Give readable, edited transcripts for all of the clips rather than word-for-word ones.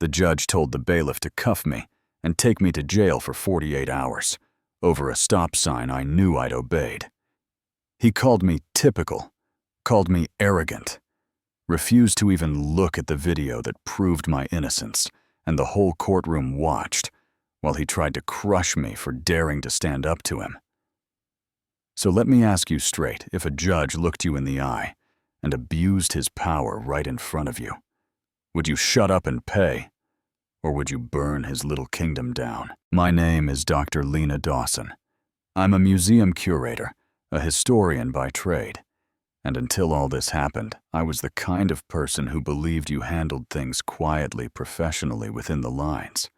The judge told the bailiff to cuff me and take me to jail for 48 hours, over a stop sign I knew I'd obeyed. He called me typical, called me arrogant, refused to even look at the video that proved my innocence, and the whole courtroom watched while he tried to crush me for daring to stand up to him. So let me ask you straight, if a judge looked you in the eye and abused his power right in front of you, would you shut up and pay, or would you burn his little kingdom down? My name is Dr. Lena Dawson. I'm a museum curator, a historian by trade, and until all this happened, I was the kind of person who believed you handled things quietly, professionally within the lines.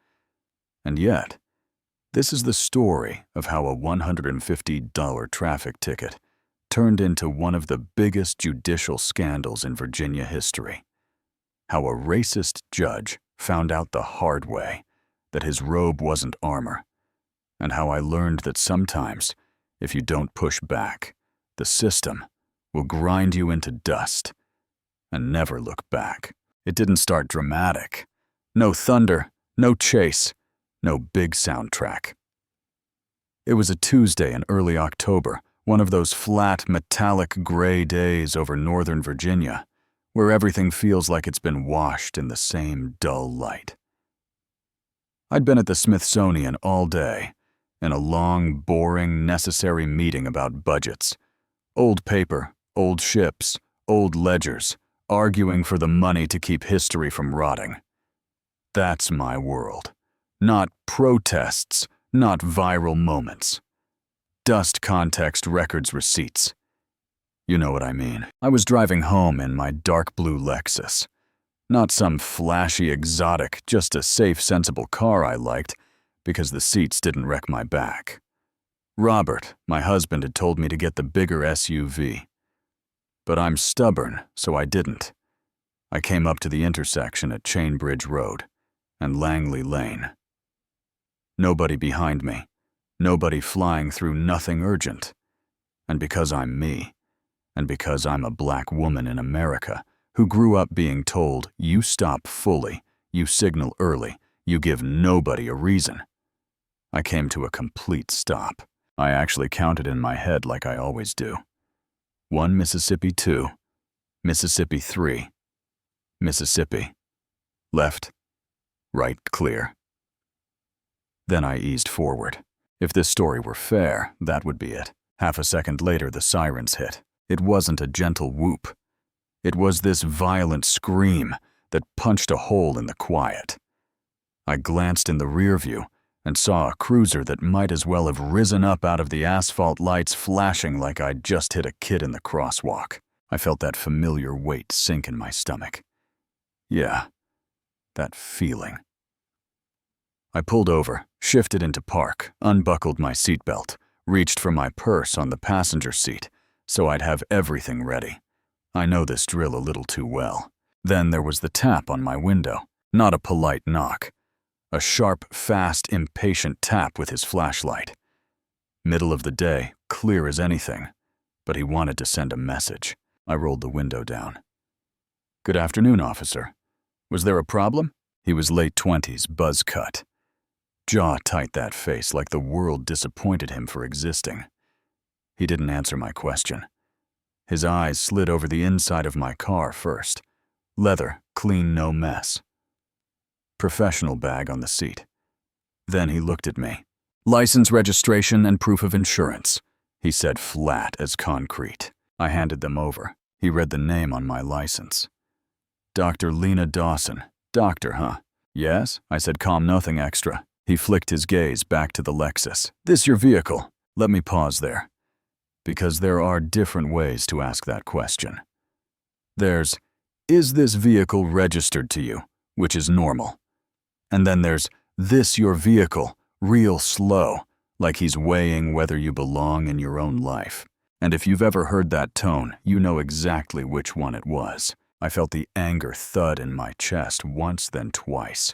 And yet, this is the story of how a $150 traffic ticket turned into one of the biggest judicial scandals in Virginia history. How a racist judge found out the hard way that his robe wasn't armor, and how I learned that sometimes, if you don't push back, the system will grind you into dust and never look back. It didn't start dramatic. No thunder, no chase, no big soundtrack. It was a Tuesday in early October, one of those flat, metallic gray days over northern Virginia, where everything feels like it's been washed in the same dull light. I'd been at the Smithsonian all day, in a long, boring, necessary meeting about budgets. Old paper, old ships, old ledgers, arguing for the money to keep history from rotting. That's my world. Not protests, not viral moments. Dust context records receipts. You know what I mean. I was driving home in my dark blue Lexus. Not some flashy exotic, just a safe, sensible car I liked because the seats didn't wreck my back. Robert, my husband, had told me to get the bigger SUV. But I'm stubborn, so I didn't. I came up to the intersection at Chainbridge Road and Langley Lane. Nobody behind me, nobody flying through nothing urgent. And because I'm me, and because I'm a black woman in America who grew up being told, you stop fully, you signal early, you give nobody a reason, I came to a complete stop. I actually counted in my head like I always do. 1 Mississippi 2, Mississippi 3, Mississippi. Left, right, clear. Then I eased forward. If this story were fair, that would be it. Half a second later, the sirens hit. It wasn't a gentle whoop. It was this violent scream that punched a hole in the quiet. I glanced in the rear view and saw a cruiser that might as well have risen up out of the asphalt lights, flashing like I'd just hit a kid in the crosswalk. I felt that familiar weight sink in my stomach. Yeah, that feeling. I pulled over, shifted into park, unbuckled my seatbelt, reached for my purse on the passenger seat so I'd have everything ready. I know this drill a little too well. Then there was the tap on my window, not a polite knock. A sharp, fast, impatient tap with his flashlight. Middle of the day, clear as anything, but he wanted to send a message. I rolled the window down. Good afternoon, officer. Was there a problem? He was late 20s, buzz cut. Jaw tight, that face, like the world disappointed him for existing. He didn't answer my question. His eyes slid over the inside of my car first. Leather, clean, no mess. Professional bag on the seat. Then he looked at me. License, registration, and proof of insurance, he said, flat as concrete. I handed them over. He read the name on my license. Dr. Lena Dawson. Doctor, huh? Yes, I said, calm, nothing extra. He flicked his gaze back to the Lexus. This your vehicle? Let me pause there. Because there are different ways to ask that question. There's, is this vehicle registered to you? Which is normal. And then there's, this your vehicle? Real slow, like he's weighing whether you belong in your own life. And if you've ever heard that tone, you know exactly which one it was. I felt the anger thud in my chest once, then twice.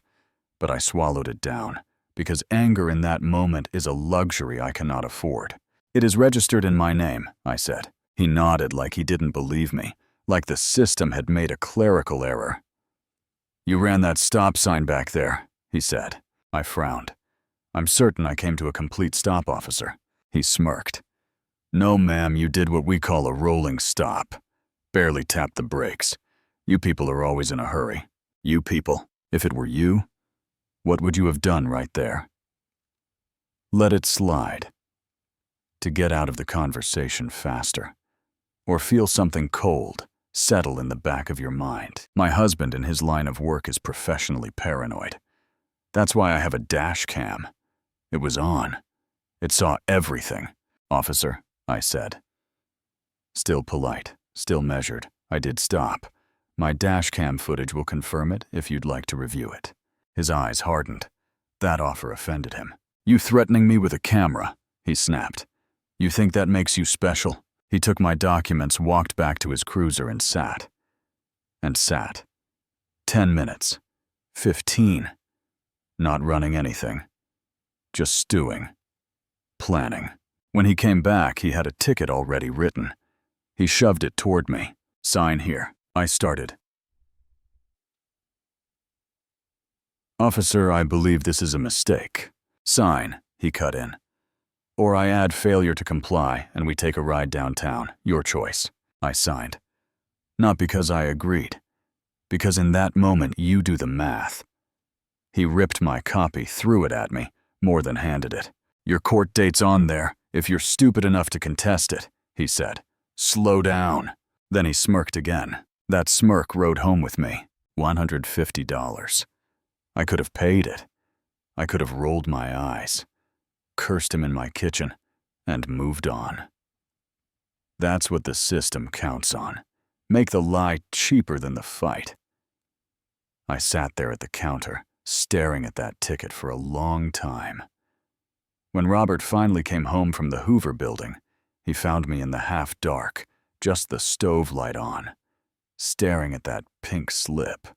But I swallowed it down, because anger in that moment is a luxury I cannot afford. It is registered in my name, I said. He nodded like he didn't believe me, like the system had made a clerical error. You ran that stop sign back there, he said. I frowned. I'm certain I came to a complete stop, officer. He smirked. No, ma'am, you did what we call a rolling stop. Barely tapped the brakes. You people are always in a hurry. You people, if it were you, what would you have done right there? Let it slide. To get out of the conversation faster. Or feel something cold settle in the back of your mind. My husband in his line of work is professionally paranoid. That's why I have a dash cam. It was on. It saw everything. Officer, I said. Still polite, still measured, I did stop. My dash cam footage will confirm it if you'd like to review it. His eyes hardened. That offer offended him. You threatening me with a camera, he snapped. You think that makes you special? He took my documents, walked back to his cruiser and sat. And sat. 10 minutes. 15. Not running anything. Just stewing. Planning. When he came back, he had a ticket already written. He shoved it toward me. Sign here. I started. Officer, I believe this is a mistake. Sign, he cut in. Or I add failure to comply and we take a ride downtown. Your choice. I signed. Not because I agreed. Because in that moment you do the math. He ripped my copy, threw it at me, more than handed it. Your court date's on there, if you're stupid enough to contest it, he said. Slow down. Then he smirked again. That smirk rode home with me. $150. I could have paid it. I could have rolled my eyes, cursed him in my kitchen, and moved on. That's what the system counts on. Make the lie cheaper than the fight. I sat there at the counter, staring at that ticket for a long time. When Robert finally came home from the Hoover building, he found me in the half-dark, just the stove light on, staring at that pink slip,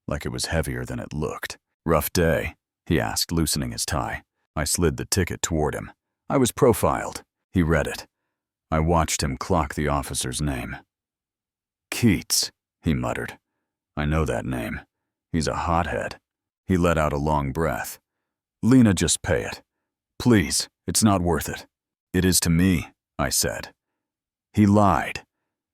like it was heavier than it looked. Rough day, he asked, loosening his tie. I slid the ticket toward him. I was profiled. He read it. I watched him clock the officer's name. Keats, he muttered. I know that name. He's a hothead. He let out a long breath. Lena, just pay it. Please, it's not worth it. It is to me, I said. He lied.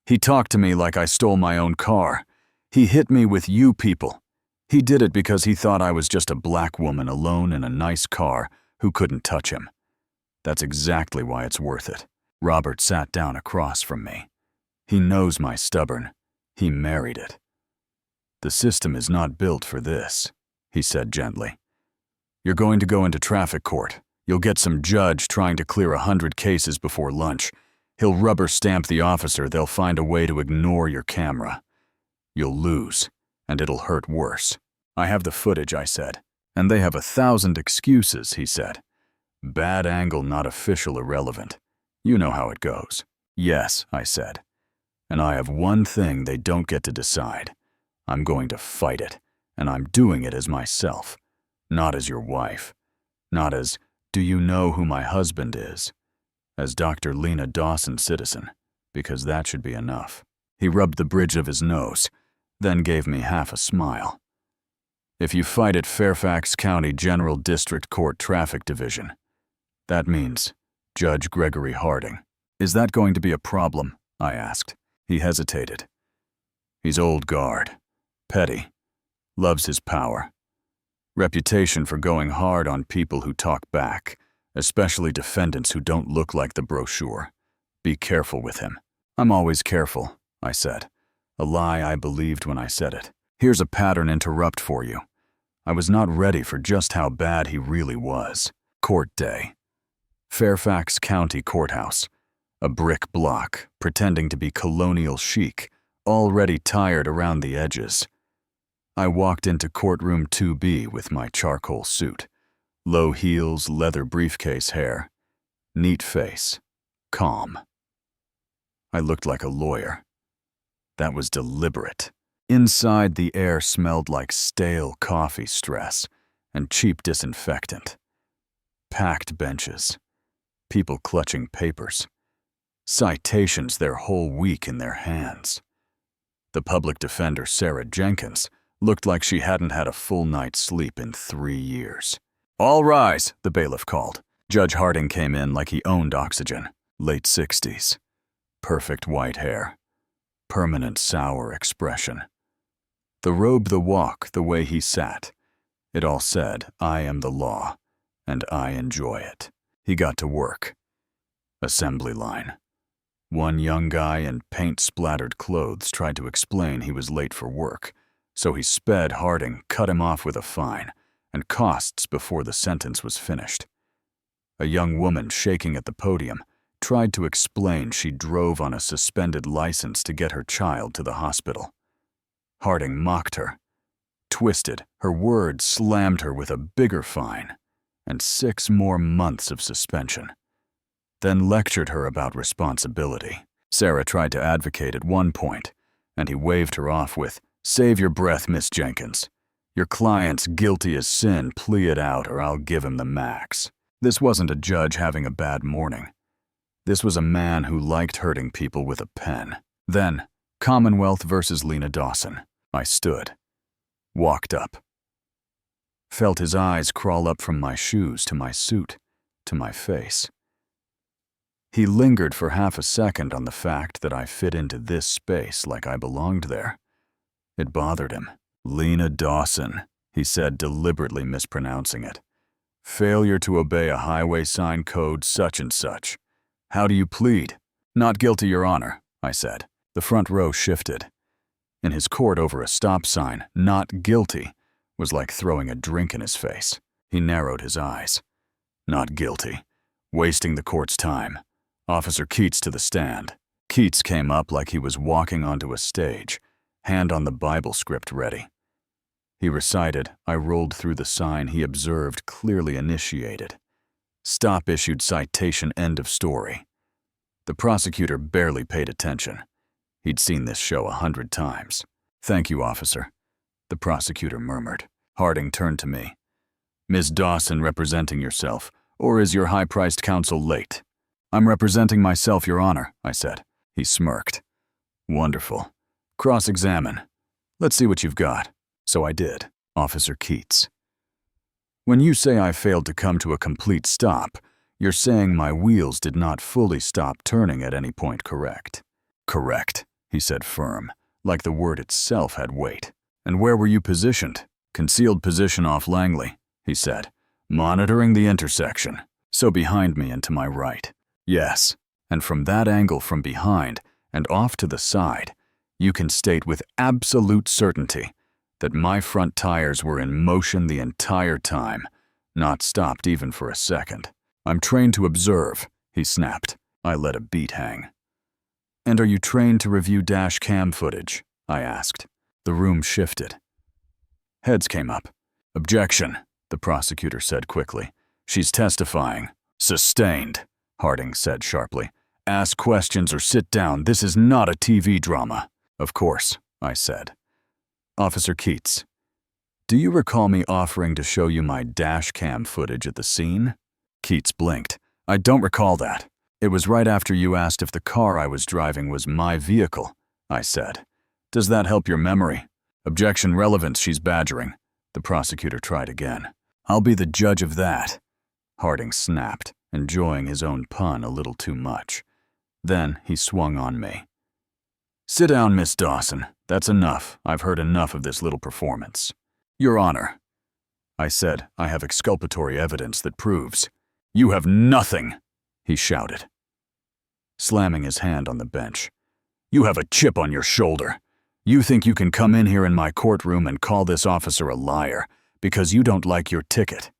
He talked to me like I stole my own car. He hit me with you people. He did it because he thought I was just a black woman alone in a nice car who couldn't touch him. That's exactly why it's worth it. Robert sat down across from me. He knows my stubborn. He married it. The system is not built for this, he said gently. You're going to go into traffic court. You'll get some judge trying to clear 100 cases before lunch. He'll rubber stamp the officer. They'll find a way to ignore your camera. You'll lose, and it'll hurt worse. I have the footage, I said. And they have 1,000 excuses, he said. Bad angle, not official, irrelevant. You know how it goes. Yes, I said. And I have one thing they don't get to decide. I'm going to fight it, and I'm doing it as myself. Not as your wife. Not as, do you know who my husband is? As Dr. Lena Dawson, citizen, because that should be enough. He rubbed the bridge of his nose, then gave me half a smile. If you fight at Fairfax County General District Court Traffic Division, that means Judge Gregory Harding. Is that going to be a problem? I asked. He hesitated. He's old guard, petty, loves his power. Reputation for going hard on people who talk back, especially defendants who don't look like the brochure. Be careful with him. I'm always careful, I said. A lie I believed when I said it. Here's a pattern interrupt for you. I was not ready for just how bad he really was. Court day. Fairfax County Courthouse. A brick block, pretending to be colonial chic, already tired around the edges. I walked into courtroom 2B with my charcoal suit. Low heels, leather briefcase hair. Neat face. Calm. I looked like a lawyer. That was deliberate. Inside, the air smelled like stale coffee stress and cheap disinfectant. Packed benches. People clutching papers. Citations their whole week in their hands. The public defender, Sarah Jenkins, Looked like she hadn't had a full night's sleep in 3 years. "All rise," the bailiff called. Judge Harding came in like he owned oxygen. Late 60s. Perfect white hair. Permanent sour expression. The robe, the walk, the way he sat. It all said, "I am the law, and I enjoy it." He got to work. Assembly line. One young guy in paint-splattered clothes tried to explain he was late for work, so he sped Harding, cut him off with a fine, and costs before the sentence was finished. A young woman shaking at the podium tried to explain she drove on a suspended license to get her child to the hospital. Harding mocked her. Twisted, her words slammed her with a bigger fine and 6 more months of suspension. Then lectured her about responsibility. Sarah tried to advocate at one point, and he waved her off with, "Save your breath, Miss Jenkins. Your client's guilty as sin, plea it out or I'll give him the max." This wasn't a judge having a bad morning. This was a man who liked hurting people with a pen. Then, Commonwealth versus Lena Dawson. I stood. Walked up. Felt his eyes crawl up from my shoes to my suit, to my face. He lingered for half a second on the fact that I fit into this space like I belonged there. It bothered him. "Lena Dawson," he said, deliberately mispronouncing it. "Failure to obey a highway sign code such and such. How do you plead?" "Not guilty, Your Honor," I said. The front row shifted. In his court over a stop sign, "Not guilty," was like throwing a drink in his face. He narrowed his eyes. "Not guilty. Wasting the court's time. Officer Keats to the stand." Keats came up like he was walking onto a stage, hand on the Bible script ready. He recited. I rolled through the sign he observed, clearly initiated. "Stop issued citation, end of story." The prosecutor barely paid attention. He'd seen this show 100 times. "Thank you, officer," the prosecutor murmured. Harding turned to me. "Ms. Dawson representing yourself, or is your high-priced counsel late?" "I'm representing myself, Your Honor," I said. He smirked. "Wonderful. Cross-examine. Let's see what you've got." So I did. Officer Keats. "When you say I failed to come to a complete stop, you're saying my wheels did not fully stop turning at any point, correct?" "Correct," he said firm, like the word itself had weight. "And where were you positioned?" "Concealed position off Langley," he said. "Monitoring the intersection. So behind me and to my right." "Yes, and from that angle from behind and off to the side, you can state with absolute certainty that my front tires were in motion the entire time, not stopped even for a second." "I'm trained to observe," he snapped. I let a beat hang. "And are you trained to review dash cam footage?" I asked. The room shifted. Heads came up. "Objection," the prosecutor said quickly. "She's testifying." "Sustained," Harding said sharply. "Ask questions or sit down. This is not a TV drama." "Of course," I said. "Officer Keats, do you recall me offering to show you my dash cam footage at the scene?" Keats blinked. "I don't recall that. It was right after you asked if the car I was driving was my vehicle," I said. "Does that help your memory?" "Objection relevance, she's badgering." The prosecutor tried again. "I'll be the judge of that," Harding snapped, enjoying his own pun a little too much. Then he swung on me. "Sit down, Miss Dawson. That's enough. I've heard enough of this little performance." "Your Honor," I said, "I have exculpatory evidence that proves." "You have nothing," he shouted, slamming his hand on the bench. "You have a chip on your shoulder. You think you can come in here in my courtroom and call this officer a liar because you don't like your ticket.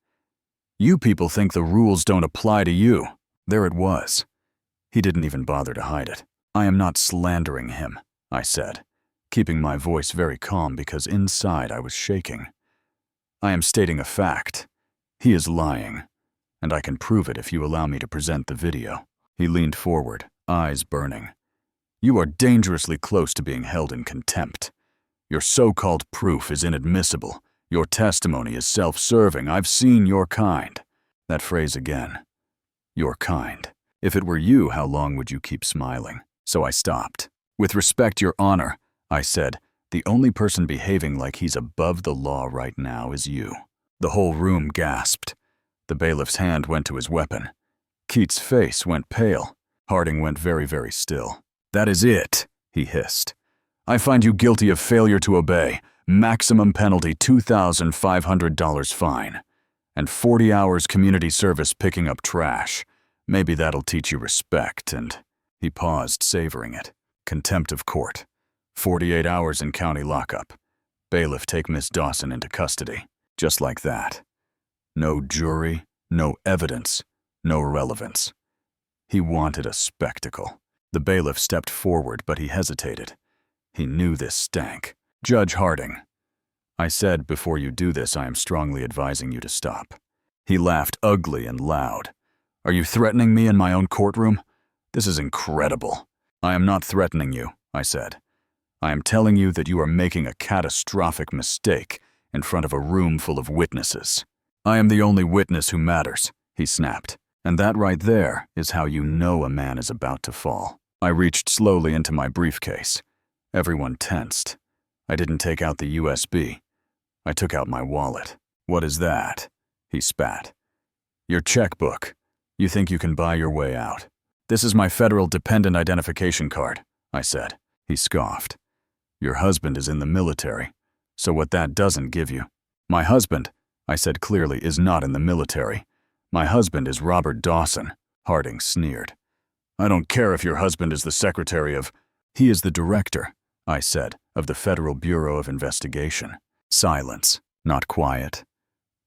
You people think the rules don't apply to you." There it was. He didn't even bother to hide it. "I am not slandering him," I said, keeping my voice very calm because inside I was shaking. "I am stating a fact. He is lying, and I can prove it if you allow me to present the video." He leaned forward, eyes burning. "You are dangerously close to being held in contempt. Your so-called proof is inadmissible. Your testimony is self-serving. I've seen your kind." That phrase again. Your kind. If it were you, how long would you keep smiling? So I stopped. "With respect, Your Honor," I said, The only person behaving like he's above the law right now is you." The whole room gasped. The bailiff's hand went to his weapon. Keats' face went pale. Harding went very, very still. "That is it," he hissed. "I find you guilty of failure to obey. Maximum penalty $2,500 fine. And 40 hours community service picking up trash. Maybe that'll teach you respect," and he paused, savoring it. "Contempt of court. 48 hours in county lockup. Bailiff, take Miss Dawson into custody." Just like that. No jury, no evidence, no relevance. He wanted a spectacle. The bailiff stepped forward, but he hesitated. He knew this stank. "Judge Harding, I said before you do this, I am strongly advising you to stop." He laughed ugly and loud. "Are you threatening me in my own courtroom? This is incredible." "I am not threatening you," I said. "I am telling you that you are making a catastrophic mistake in front of a room full of witnesses." "I am the only witness who matters," he snapped. "And that right there is how you know a man is about to fall." I reached slowly into my briefcase. Everyone tensed. I didn't take out the USB. I took out my wallet. "What is that?" he spat. "Your checkbook. You think you can buy your way out." "This is my federal dependent identification card," I said. He scoffed. "Your husband is in the military. So what that doesn't give you." "My husband," I said clearly, "is not in the military. My husband is Robert Dawson." Harding sneered. "I don't care if your husband is the secretary of—" "He is the director," I said, "of the Federal Bureau of Investigation." Silence. Not quiet.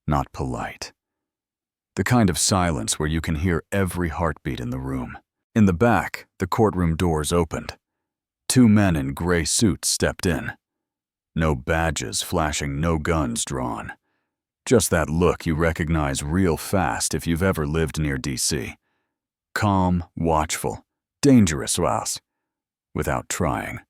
Not polite. The kind of silence where you can hear every heartbeat in the room. In the back, the courtroom doors opened. 2 men in gray suits stepped in. No badges flashing, no guns drawn. Just that look you recognize real fast if you've ever lived near D.C. Calm, watchful, dangerous was, without trying.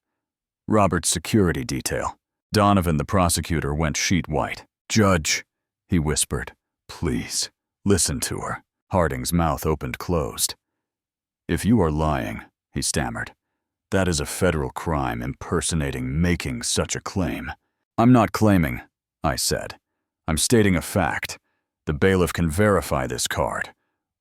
Robert's security detail. Donovan, the prosecutor, went sheet white. "Judge," he whispered, "please, listen to her." Harding's mouth opened closed. "If you are lying," he stammered, "that is a federal crime impersonating making such a claim." "I'm not claiming," I said. "I'm stating a fact. The bailiff can verify this card.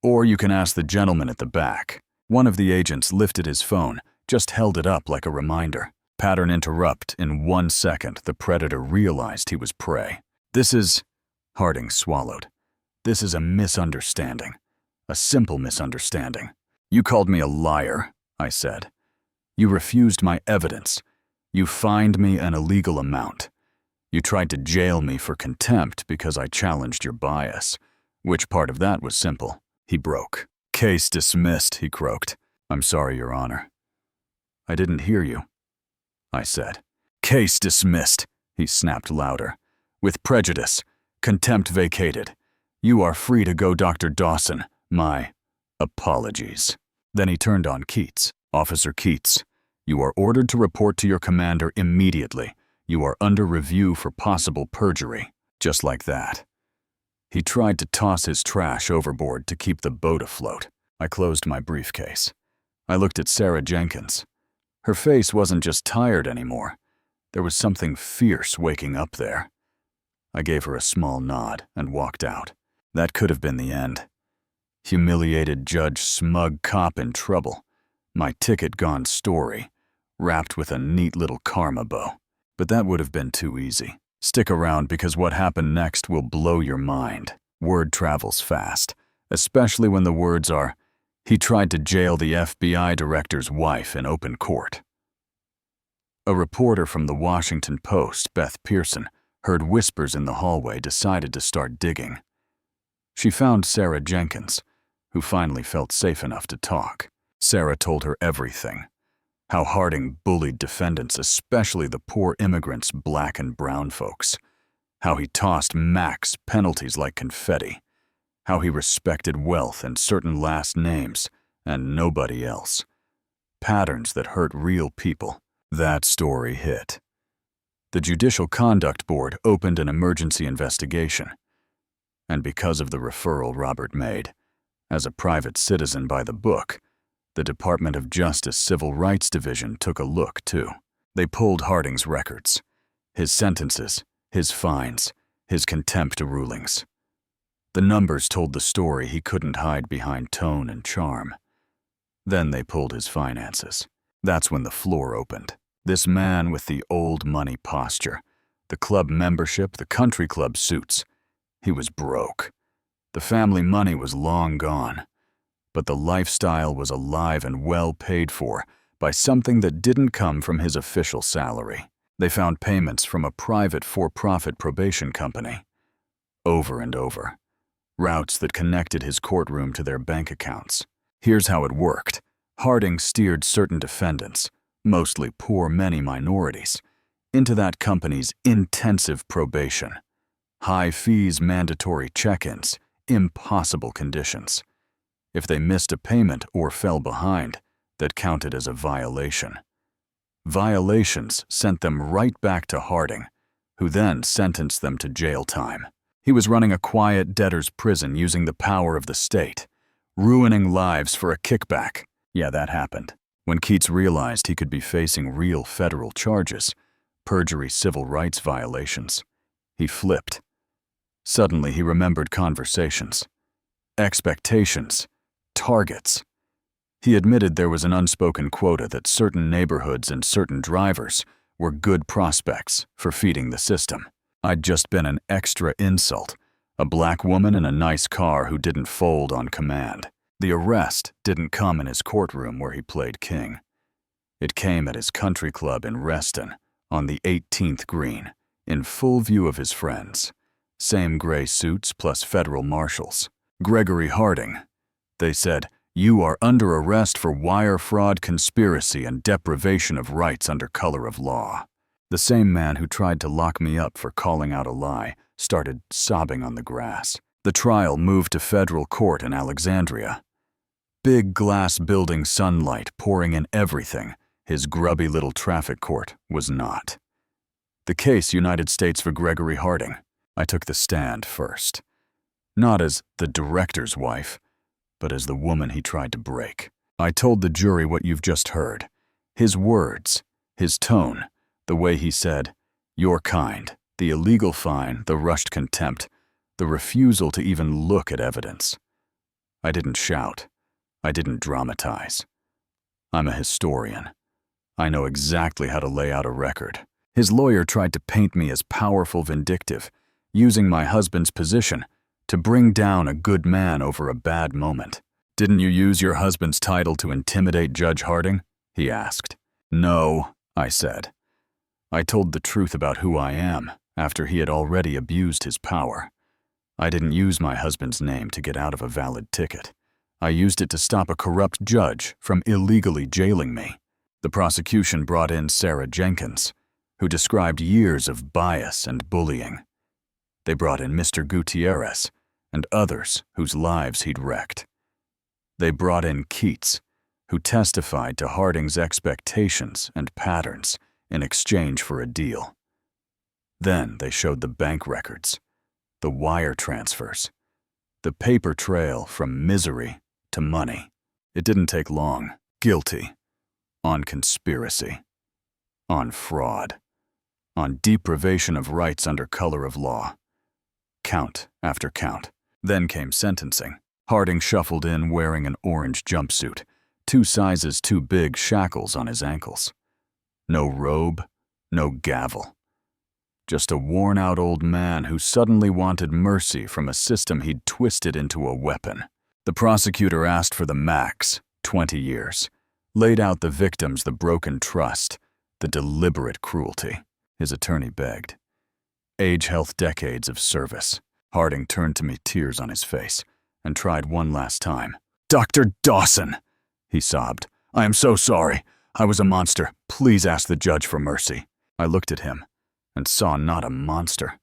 Or you can ask the gentleman at the back." One of the agents lifted his phone, just held it up like a reminder. Pattern interrupt. In 1 second, the predator realized he was prey. "This is—" Harding swallowed. "This is a misunderstanding. A simple misunderstanding." "You called me a liar," I said. "You refused my evidence. You fined me an illegal amount. You tried to jail me for contempt because I challenged your bias. Which part of that was simple?" He broke. "Case dismissed," he croaked. "I'm sorry, Your Honor." "I didn't hear you," I said. "Case dismissed," he snapped louder. "With prejudice. Contempt vacated. You are free to go, Dr. Dawson. My apologies." Then he turned on Keats. "Officer Keats, you are ordered to report to your commander immediately. You are under review for possible perjury." Just like that. He tried to toss his trash overboard to keep the boat afloat. I closed my briefcase. I looked at Sarah Jenkins. Her face wasn't just tired anymore. There was something fierce waking up there. I gave her a small nod and walked out. That could have been the end. Humiliated judge, smug cop in trouble. My ticket gone story, wrapped with a neat little karma bow. But that would have been too easy. Stick around because what happened next will blow your mind. Word travels fast, especially when the words are, "He tried to jail the FBI director's wife in open court." A reporter from the Washington Post, Beth Pearson, heard whispers in the hallway, decided to start digging. She found Sarah Jenkins, who finally felt safe enough to talk. Sarah told her everything. How Harding bullied defendants, especially the poor immigrants, black and brown folks. How he tossed max penalties like confetti. How he respected wealth and certain last names, and nobody else. Patterns that hurt real people. That story hit. The Judicial Conduct Board opened an emergency investigation. And because of the referral Robert made, as a private citizen by the book, the Department of Justice Civil Rights Division took a look too. They pulled Harding's records, his sentences, his fines, his contempt rulings. The numbers told the story he couldn't hide behind tone and charm. Then they pulled his finances. That's when the floor opened. This man with the old money posture, the club membership, the country club suits. He was broke. The family money was long gone. But the lifestyle was alive and well paid for by something that didn't come from his official salary. They found payments from a private for-profit probation company. Over and over. Routes that connected his courtroom to their bank accounts. Here's how it worked. Harding steered certain defendants, mostly poor many minorities, into that company's intensive probation. High fees, mandatory check-ins, impossible conditions. If they missed a payment or fell behind, that counted as a violation. Violations sent them right back to Harding, who then sentenced them to jail time. He was running a quiet debtor's prison using the power of the state, ruining lives for a kickback. Yeah, that happened. When Keats realized he could be facing real federal charges, perjury, civil rights violations, he flipped. Suddenly he remembered conversations, expectations, targets. He admitted there was an unspoken quota that certain neighborhoods and certain drivers were good prospects for feeding the system. I'd just been an extra insult, a black woman in a nice car who didn't fold on command. The arrest didn't come in his courtroom where he played king. It came at his country club in Reston, on the 18th green, in full view of his friends. Same gray suits plus federal marshals. Gregory Harding. They said, "You are under arrest for wire fraud, conspiracy, and deprivation of rights under color of law." The same man who tried to lock me up for calling out a lie started sobbing on the grass. The trial moved to federal court in Alexandria. Big glass building, sunlight pouring in everything. His grubby little traffic court was not. The case, United States v. Gregory Harding. I took the stand first. Not as the director's wife, but as the woman he tried to break. I told the jury what you've just heard. His words, his tone, the way he said, "You're kind," the illegal fine, the rushed contempt, the refusal to even look at evidence. I didn't shout. I didn't dramatize. I'm a historian. I know exactly how to lay out a record. His lawyer tried to paint me as powerful, vindictive, using my husband's position to bring down a good man over a bad moment. "Didn't you use your husband's title to intimidate Judge Harding?" he asked. "No," I said. I told the truth about who I am after he had already abused his power. I didn't use my husband's name to get out of a valid ticket. I used it to stop a corrupt judge from illegally jailing me. The prosecution brought in Sarah Jenkins, who described years of bias and bullying. They brought in Mr. Gutierrez and others whose lives he'd wrecked. They brought in Keats, who testified to Harding's expectations and patterns in exchange for a deal. Then they showed the bank records, the wire transfers, the paper trail from misery to money. It didn't take long. Guilty. On conspiracy. On fraud. On deprivation of rights under color of law. Count after count. Then came sentencing. Harding shuffled in wearing an orange jumpsuit, 2 sizes too big shackles on his ankles. No robe, no gavel. Just a worn-out old man who suddenly wanted mercy from a system he'd twisted into a weapon. The prosecutor asked for the max, 20 years, laid out the victims, the broken trust, the deliberate cruelty. His attorney begged. Age, health, decades of service. Harding turned to me, tears on his face, and tried one last time. "Dr. Dawson," he sobbed. "I am so sorry. I was a monster. Please ask the judge for mercy." I looked at him and saw not a monster,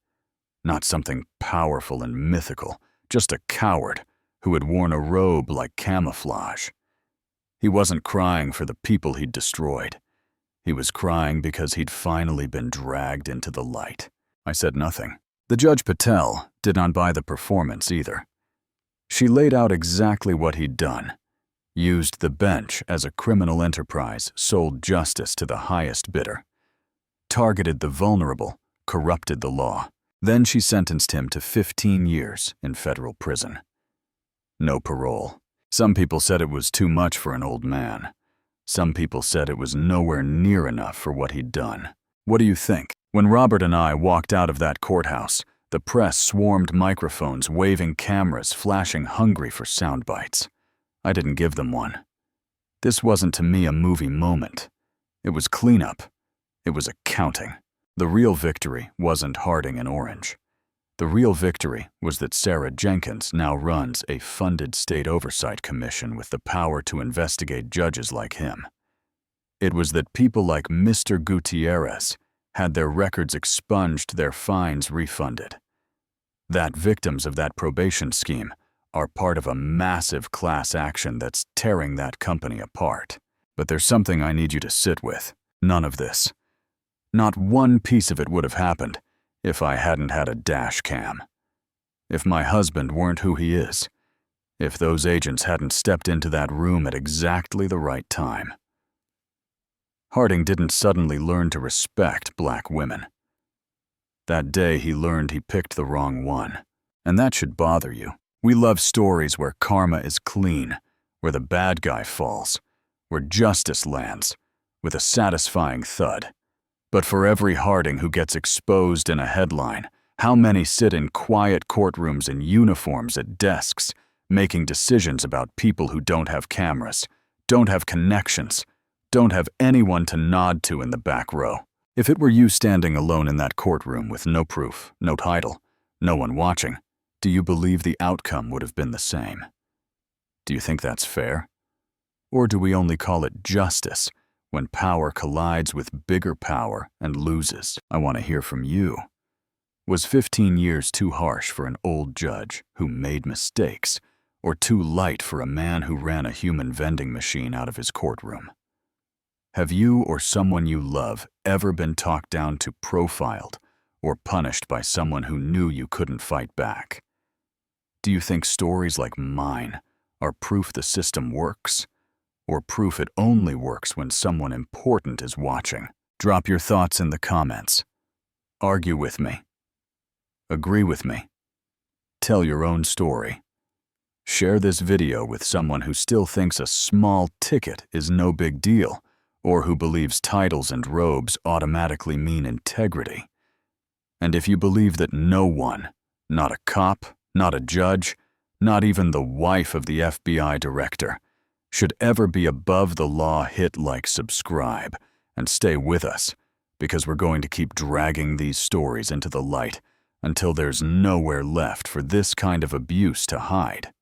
not something powerful and mythical, just a coward who had worn a robe like camouflage. He wasn't crying for the people he'd destroyed. He was crying because he'd finally been dragged into the light. I said nothing. The Judge Patel did not buy the performance either. She laid out exactly what he'd done, used the bench as a criminal enterprise, sold justice to the highest bidder. targeted the vulnerable, corrupted the law. Then she sentenced him to 15 years in federal prison. No parole. Some people said it was too much for an old man. Some people said it was nowhere near enough for what he'd done. What do you think? When Robert and I walked out of that courthouse, the press swarmed microphones, waving cameras, flashing hungry for sound bites. I didn't give them one. This wasn't to me a movie moment. It was cleanup. It was accounting. The real victory wasn't Harding and Orange. The real victory was that Sarah Jenkins now runs a funded state oversight commission with the power to investigate judges like him. It was that people like Mr. Gutierrez had their records expunged, their fines refunded. That victims of that probation scheme are part of a massive class action that's tearing that company apart. But there's something I need you to sit with. None of this. Not one piece of it would have happened if I hadn't had a dash cam. If my husband weren't who he is. If those agents hadn't stepped into that room at exactly the right time. Harding didn't suddenly learn to respect black women. That day he learned he picked the wrong one. And that should bother you. We love stories where karma is clean, where the bad guy falls, where justice lands, with a satisfying thud. But for every Harding who gets exposed in a headline, how many sit in quiet courtrooms in uniforms at desks, making decisions about people who don't have cameras, don't have connections, don't have anyone to nod to in the back row? If it were you standing alone in that courtroom with no proof, no title, no one watching, do you believe the outcome would have been the same? Do you think that's fair? Or do we only call it justice when power collides with bigger power and loses? I want to hear from you. Was 15 years too harsh for an old judge who made mistakes, or too light for a man who ran a human vending machine out of his courtroom? Have you or someone you love ever been talked down to, profiled, or punished by someone who knew you couldn't fight back? Do you think stories like mine are proof the system works? Or proof it only works when someone important is watching? Drop your thoughts in the comments. Argue with me. Agree with me. Tell your own story. Share this video with someone who still thinks a small ticket is no big deal, or who believes titles and robes automatically mean integrity. And if you believe that no one, not a cop, not a judge, not even the wife of the FBI director, should ever be above the law, hit like, subscribe, and stay with us, because we're going to keep dragging these stories into the light until there's nowhere left for this kind of abuse to hide.